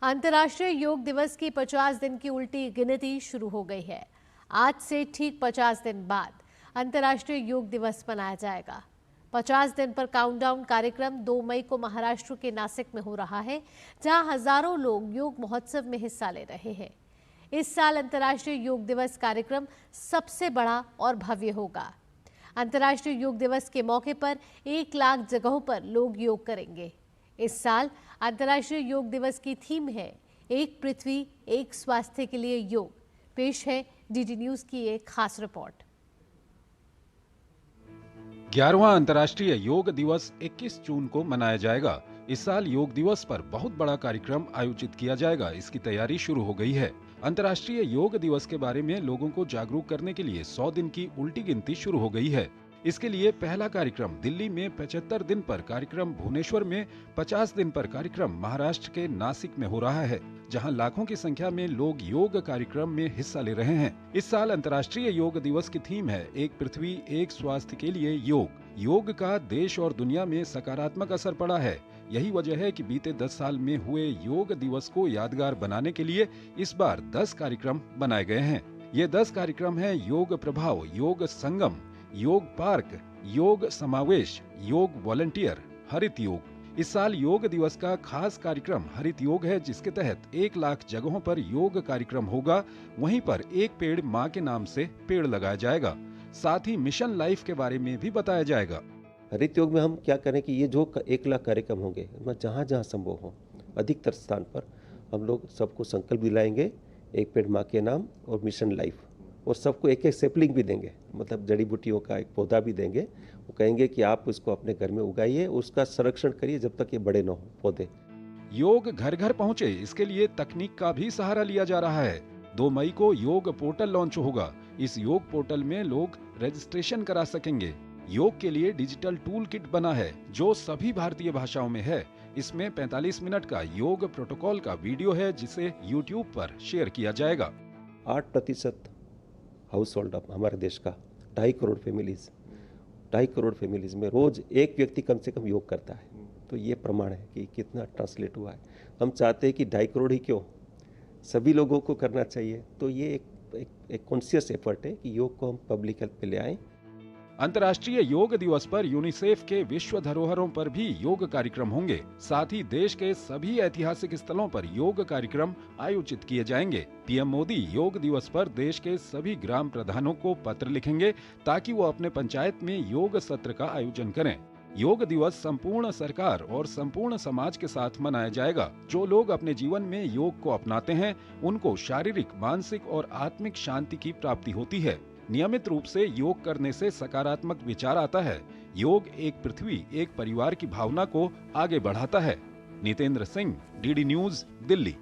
अंतर्राष्ट्रीय योग दिवस की 50 दिन की उल्टी गिनती शुरू हो गई है। आज से ठीक 50 दिन बाद अंतर्राष्ट्रीय योग दिवस मनाया जाएगा। 50 दिन पर काउंटडाउन कार्यक्रम 2 मई को महाराष्ट्र के नासिक में हो रहा है, जहां हजारों लोग योग महोत्सव में हिस्सा ले रहे हैं। इस साल अंतर्राष्ट्रीय योग दिवस कार्यक्रम सबसे बड़ा और भव्य होगा। अंतर्राष्ट्रीय योग दिवस के मौके पर 1 लाख जगहों पर लोग योग करेंगे। इस साल अंतर्राष्ट्रीय योग दिवस की थीम है एक पृथ्वी एक स्वास्थ्य के लिए योग। पेश है डीडी न्यूज की एक खास रिपोर्ट। 11वां अंतर्राष्ट्रीय योग दिवस 21 जून को मनाया जाएगा। इस साल योग दिवस पर बहुत बड़ा कार्यक्रम आयोजित किया जाएगा। इसकी तैयारी शुरू हो गई है। अंतर्राष्ट्रीय योग दिवस के बारे में लोगों को जागरूक करने के लिए 100 दिन की उल्टी गिनती शुरू हो गई है। इसके लिए पहला कार्यक्रम दिल्ली में 75 दिन पर कार्यक्रम, भुवनेश्वर में 50 दिन पर कार्यक्रम, महाराष्ट्र के नासिक में हो रहा है, जहां लाखों की संख्या में लोग योग कार्यक्रम में हिस्सा ले रहे हैं। इस साल अंतर्राष्ट्रीय योग दिवस की थीम है एक पृथ्वी एक स्वास्थ्य के लिए योग। योग का देश और दुनिया में सकारात्मक असर पड़ा है। यही वजह है कि बीते 10 साल में हुए योग दिवस को यादगार बनाने के लिए इस बार 10 कार्यक्रम बनाए गए हैं। ये 10 कार्यक्रम हैं योग प्रभाव, योग संगम, योग पार्क, योग समावेश, योग वॉलंटियर, हरित योग। इस साल योग दिवस का खास कार्यक्रम हरित योग है, जिसके तहत 1 लाख जगहों पर योग कार्यक्रम होगा। वहीं पर एक पेड़ माँ के नाम से पेड़ लगाया जाएगा। साथ ही मिशन लाइफ के बारे में भी बताया जाएगा। हरित योग में हम क्या करें कि ये जो 1 लाख कार्यक्रम होंगे, जहाँ जहाँ संभव हो अधिकतर स्थान पर हम लोग सबको संकल्प दिलाएंगे, एक पेड़ माँ के नाम और मिशन लाइफ, और सबको एक एक सैपलिंग भी देंगे, मतलब जड़ी बूटियों का एक पौधा भी देंगे। वो कहेंगे कि आप उसको अपने घर में उगाइए, उसका संरक्षण करिए जब तक ये बड़े न हो पौधे। योग घर घर पहुँचे, इसके लिए तकनीक का भी सहारा लिया जा रहा है। 2 मई को योग पोर्टल लॉन्च होगा। इस योग पोर्टल में लोग रजिस्ट्रेशन करा सकेंगे। योग के लिए डिजिटल टूल किट बना है, जो सभी भारतीय भाषाओं में है। इसमें 45 मिनट का योग प्रोटोकॉल का वीडियो है, जिसे YouTube पर शेयर किया जाएगा। 8% हाउस होल्ड हमारे देश का 2.5 करोड़ फैमिलीज में रोज एक व्यक्ति कम से कम योग करता है। तो ये प्रमाण है कि कितना ट्रांसलेट हुआ है। हम चाहते हैं कि 2.5 करोड़ ही क्यों, सभी लोगों को करना चाहिए। तो ये एक कॉन्शियस एफर्ट है कि योग को हम पब्लिक हेल्थ पे ले आए। अंतर्राष्ट्रीय योग दिवस पर यूनिसेफ के विश्व धरोहरों पर भी योग कार्यक्रम होंगे। साथ ही देश के सभी ऐतिहासिक स्थलों पर योग कार्यक्रम आयोजित किए जाएंगे। पीएम मोदी योग दिवस पर देश के सभी ग्राम प्रधानों को पत्र लिखेंगे, ताकि वो अपने पंचायत में योग सत्र का आयोजन करें। योग दिवस संपूर्ण सरकार और संपूर्ण समाज के साथ मनाया जाएगा। जो लोग अपने जीवन में योग को अपनाते हैं, उनको शारीरिक, मानसिक और आत्मिक शांति की प्राप्ति होती है। नियमित रूप से योग करने से सकारात्मक विचार आता है। योग एक पृथ्वी एक परिवार की भावना को आगे बढ़ाता है। Nitendra Singh, DD news, Delhi.